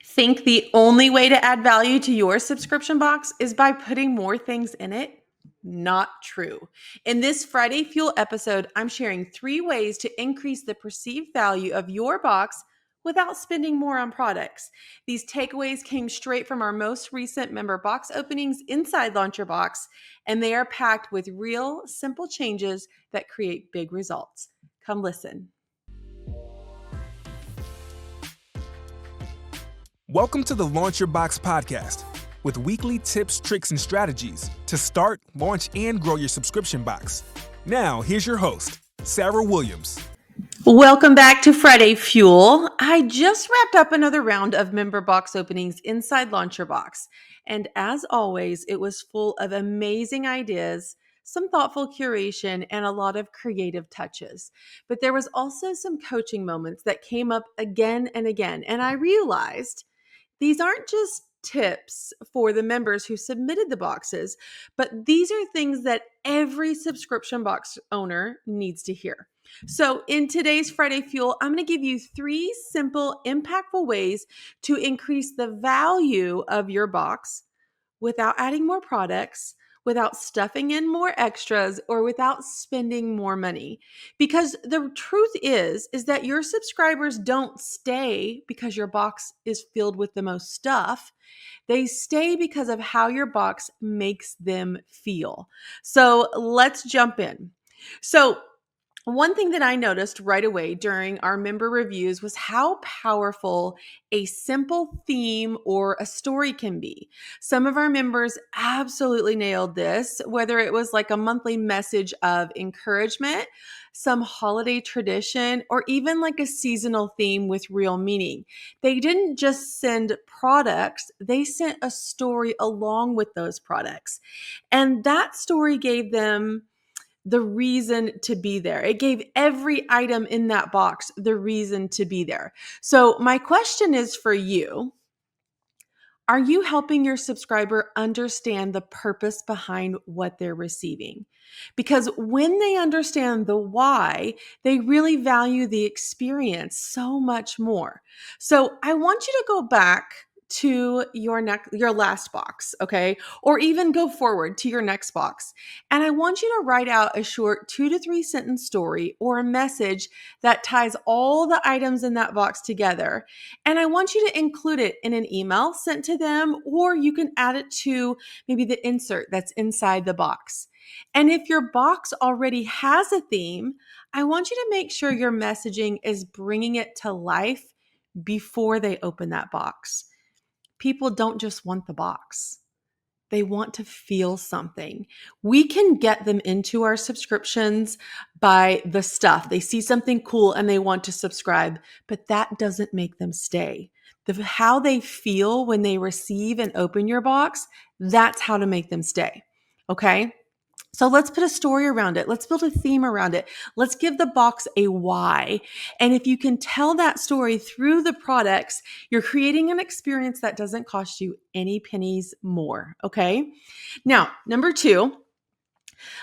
Think the only way to add value to your subscription box is by putting more things in it? Not true. In this Friday Fuel episode, I'm sharing 3 ways to increase the perceived value of your box without spending more on products. These takeaways came straight from our most recent member box openings inside Launcher Box, and they are packed with real, simple changes that create big results. Come listen. Welcome to the Launch Your Box podcast with weekly tips, tricks, and strategies to start, launch, and grow your subscription box. Now, here's your host, Sarah Williams. Welcome back to Friday Fuel. I just wrapped up another round of member box openings inside Launcher Box. And as always, it was full of amazing ideas, some thoughtful curation, and a lot of creative touches. But there was also some coaching moments that came up again and again. And I realized these aren't just tips for the members who submitted the boxes, but these are things that every subscription box owner needs to hear. So in today's Friday Fuel, I'm going to give you 3 simple, impactful ways to increase the value of your box without adding more products, without stuffing in more extras, or without spending more money. Because the truth is that your subscribers don't stay because your box is filled with the most stuff. They stay because of how your box makes them feel. So let's jump in. So one thing that I noticed right away during our member reviews was how powerful a simple theme or a story can be. Some of our members absolutely nailed this, whether it was like a monthly message of encouragement, some holiday tradition, or even like a seasonal theme with real meaning. They didn't just send products, they sent a story along with those products. And that story gave them the reason to be there. It gave every item in that box the reason to be there. So my question is for you, are you helping your subscriber understand the purpose behind what they're receiving? Because when they understand the why, they really value the experience so much more. So I want you to go back to your last box, okay? Or even go forward to your next box. And I want you to write out a short 2 to 3 sentence story or a message that ties all the items in that box together. And I want you to include it in an email sent to them, or you can add it to maybe the insert that's inside the box. And if your box already has a theme, I want you to make sure your messaging is bringing it to life before they open that box. People don't just want the box. They want to feel something. We can get them into our subscriptions by the stuff. They see something cool and they want to subscribe, but that doesn't make them stay. How they feel when they receive and open your box, that's how to make them stay. Okay? So let's put a story around it. Let's build a theme around it. Let's give the box a why. And if you can tell that story through the products, you're creating an experience that doesn't cost you any pennies more. Okay. Now, number 2,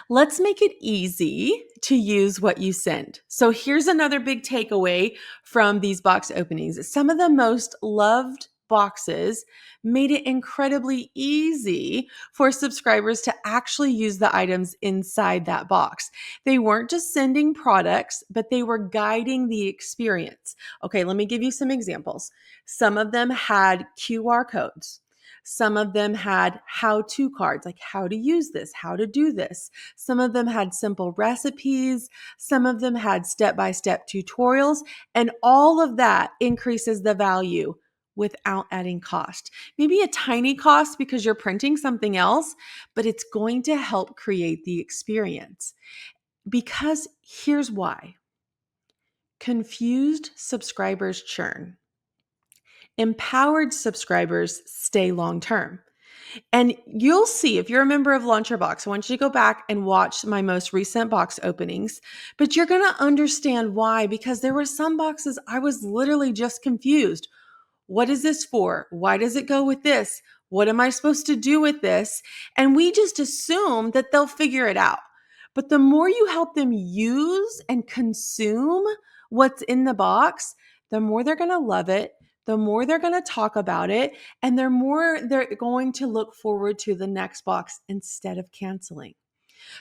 let's make it easy to use what you send. So here's another big takeaway from these box openings. Some of the most loved boxes made it incredibly easy for subscribers to actually use the items inside that box. They weren't just sending products, but they were guiding the experience. Okay, let me give you some examples. Some of them had QR codes. Some of them had how-to cards, like how to use this, how to do this. Some of them had simple recipes. Some of them had step-by-step tutorials. And all of that increases the value without adding cost. Maybe a tiny cost because you're printing something else, but it's going to help create the experience. Because here's why. Confused subscribers churn. Empowered subscribers stay long-term. And you'll see, if you're a member of Launcher Box, I want you to go back and watch my most recent box openings, but you're going to understand why, because there were some boxes I was literally just confused. What is this for? Why does it go with this? What am I supposed to do with this? And we just assume that they'll figure it out. But the more you help them use and consume what's in the box, the more they're going to love it, the more they're going to talk about it, and they're going to look forward to the next box instead of canceling.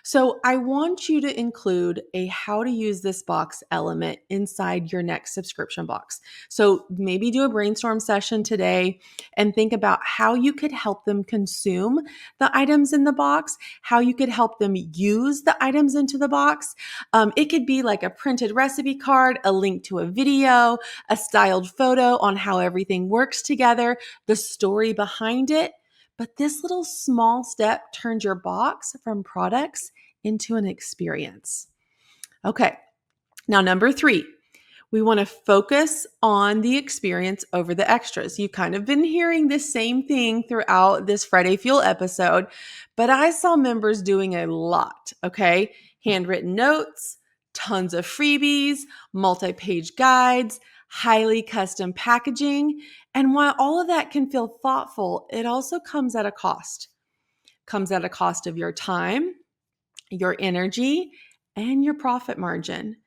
So I want you to include a how to use this box element inside your next subscription box. So maybe do a brainstorm session today and think about how you could help them consume the items in the box, how you could help them use the items into the box. It could be like a printed recipe card, a link to a video, a styled photo on how everything works together, the story behind it. But this little small step turns your box from products into an experience. Okay, now number 3, we want to focus on the experience over the extras. You've kind of been hearing this same thing throughout this Friday Fuel episode, but I saw members doing a lot, okay? Handwritten notes, tons of freebies, multi-page guides, highly custom packaging. And while all of that can feel thoughtful, it also comes at a cost. Comes at a cost of your time, your energy, and your profit margin.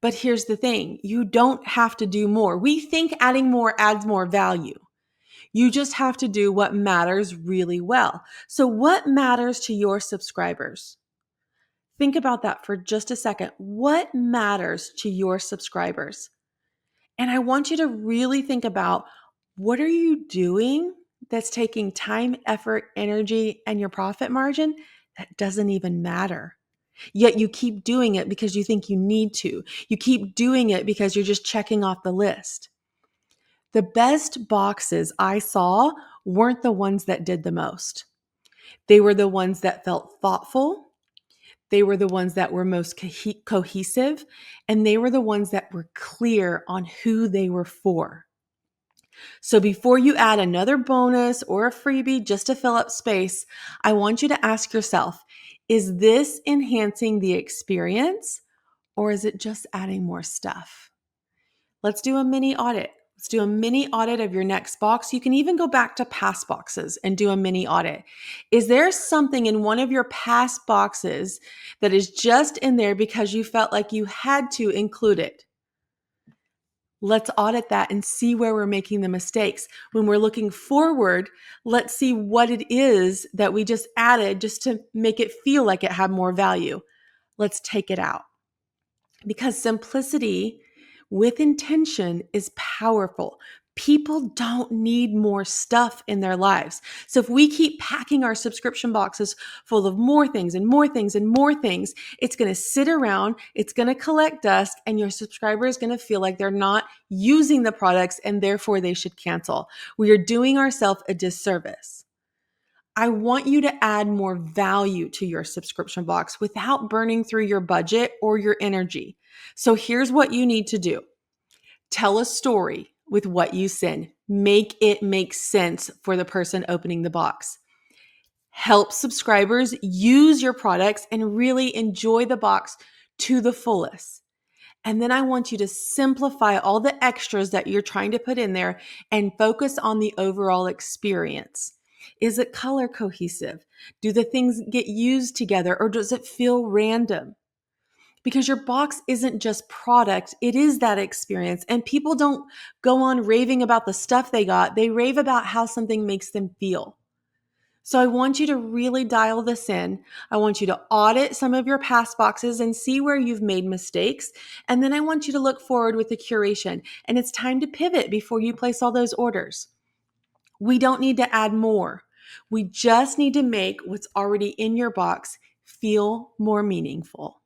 But here's the thing, you don't have to do more. We think adding more adds more value. You just have to do what matters really well. So what matters to your subscribers? Think about that for just a second. What matters to your subscribers? And I want you to really think about, what are you doing that's taking time, effort, energy, and your profit margin that doesn't even matter? Yet you keep doing it because you think you need to. You keep doing it because you're just checking off the list. The best boxes I saw weren't the ones that did the most. They were the ones that felt thoughtful. They were the ones that were most cohesive, and they were the ones that were clear on who they were for. So before you add another bonus or a freebie just to fill up space, I want you to ask yourself, is this enhancing the experience, or is it just adding more stuff? Let's do a mini audit. Let's do a mini audit of your next box. You can even go back to past boxes and do a mini audit. Is there something in one of your past boxes that is just in there because you felt like you had to include it? Let's audit that and see where we're making the mistakes. When we're looking forward, let's see what it is that we just added just to make it feel like it had more value. Let's take it out. Because simplicity with intention is powerful. People don't need more stuff in their lives. So if we keep packing our subscription boxes full of more things and more things and more things, it's going to sit around, it's going to collect dust, and your subscriber is going to feel like they're not using the products and therefore they should cancel. We are doing ourselves a disservice. I want you to add more value to your subscription box without burning through your budget or your energy. So here's what you need to do. Tell a story with what you send. Make it make sense for the person opening the box. Help subscribers use your products and really enjoy the box to the fullest. And then I want you to simplify all the extras that you're trying to put in there and focus on the overall experience. Is it color cohesive? Do the things get used together, or does it feel random? Because your box isn't just product, it is that experience. And people don't go on raving about the stuff they got, they rave about how something makes them feel. So I want you to really dial this in. I want you to audit some of your past boxes and see where you've made mistakes. And then I want you to look forward with the curation. And it's time to pivot before you place all those orders. We don't need to add more. We just need to make what's already in your box feel more meaningful.